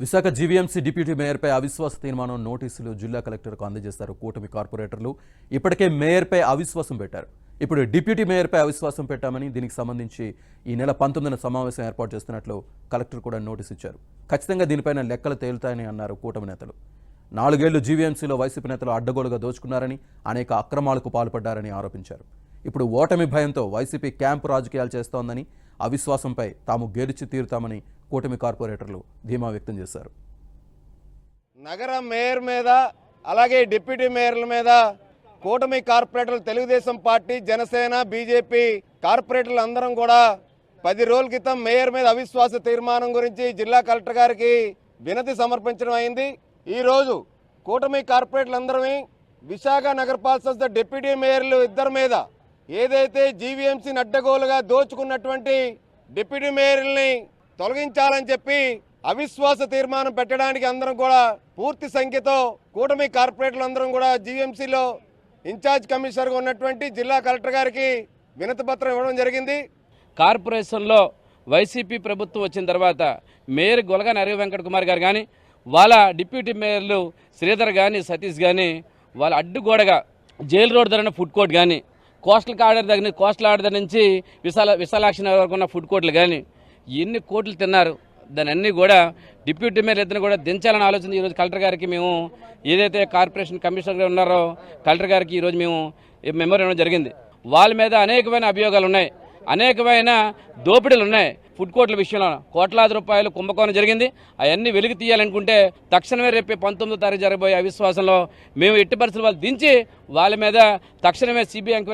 Visakha GVMC deputy మేయర్పై అవిశ్వాస తీర్మానం నోటీసులు జిల్లా కలెక్టర్కు అందజేస్తారు కూటమి కార్పొరేటర్లు. ఇప్పటికే మేయర్పై అవిశ్వాసం పెట్టారు. ఇప్పుడు డిప్యూటీ మేయర్పై అవిశ్వాసం పెట్టామని దీనికి సంబంధించి ఈ నెల 19న సమావేశం ఏర్పాటు చేస్తున్నట్లు కలెక్టర్ కూడా నోటీసు ఇచ్చారు. ఖచ్చితంగా దీనిపైన లెక్కలు తేలుతాయని అన్నారు కూటమి నేతలు. 4 ఏళ్లు జీవీఎంసీలో వైసీపీ నేతలు అడ్డగోలుగా దోచుకున్నారని, అనేక అక్రమాలకు పాల్పడ్డారని ఆరోపించారు. ఇప్పుడు ఓటమి భయంతో వైసీపీ క్యాంపు రాజకీయాలు చేస్తోందని, అవిశ్వాసంపై తాము గెలిచి తీరుతామని కూటమి కార్పొరేటర్లు ధీమా వ్యక్తం చేశారు. నగర మేయర్ మీద అలాగే డిప్యూటీ మేయర్ల మీద కూటమి కార్పొరేటర్లు, తెలుగుదేశం పార్టీ, జనసేన, బీజేపీ కార్పొరేటర్లు అందరం కూడా 10 రోజుల క్రితం మేయర్ మీద అవిశ్వాస తీర్మానం గురించి జిల్లా కలెక్టర్ గారికి వినతి సమర్పించడం అయింది. ఈరోజు కూటమి కార్పొరేటర్లు అందరూ విశాఖ నగరపాలక సంస్థ డిప్యూటీ మేయర్లు ఇద్దరి మీద ఏదైతే జీవీఎంసీని అడ్డగోలుగా దోచుకున్నటువంటి డిప్యూటీ మేయర్లని తొలగించాలని చెప్పి అవిశ్వాస తీర్మానం పెట్టడానికి అందరం కూడా పూర్తి సంఖ్యతో కూటమి కార్పొరేటర్లు అందరం కూడా జీవీఎంసీలో ఇన్ఛార్జ్ కమిషనర్గా ఉన్నటువంటి జిల్లా కలెక్టర్ గారికి వినతి పత్రం ఇవ్వడం జరిగింది. కార్పొరేషన్లో వైసీపీ ప్రభుత్వం వచ్చిన తర్వాత మేయర్ గొలగాని హరి వెంకట కుమార్ గారు కానీ, వాళ్ళ డిప్యూటీ మేయర్లు శ్రీధర్ కానీ, సతీష్ కానీ, వాళ్ళ అడ్డుగోడగా జైలు రోడ్ దగ్గర ఫుడ్ కోర్ట్ కానీ, కోస్టల్ ఆర్డర్ నుంచి విశాలాక్షి నగర్ వరకు ఉన్న ఫుడ్ కోర్టులు కానీ ఎన్ని కోట్లు తిన్నారు. దాని అన్నీ కూడా డిప్యూటీ మేయర్ ఇద్దరిని కూడా దించాలని ఆలోచన ఈరోజు కలెక్టర్ గారికి మేము ఏదైతే కార్పొరేషన్ కమిషనర్ ఉన్నారో కలెక్టర్ గారికి ఈరోజు మేము మెమోరీ ఇవ్వడం జరిగింది. వాళ్ళ మీద అనేకమైన అభియోగాలు ఉన్నాయి, అనేకమైన దోపిడీలు ఉన్నాయి. ఫుడ్ కోర్టుల విషయంలో కోట్లాది రూపాయలు కుంభకోణం జరిగింది. అవన్నీ వెలికి తీయాలనుకుంటే తక్షణమే రేపు 19వ తారీఖు జరగబోయే అవిశ్వాసంలో మేము ఎట్టి పరిస్థితులు వాళ్ళు దించి వాళ్ళ మీద తక్షణమే సిబిఐ ఎంక్వైరీ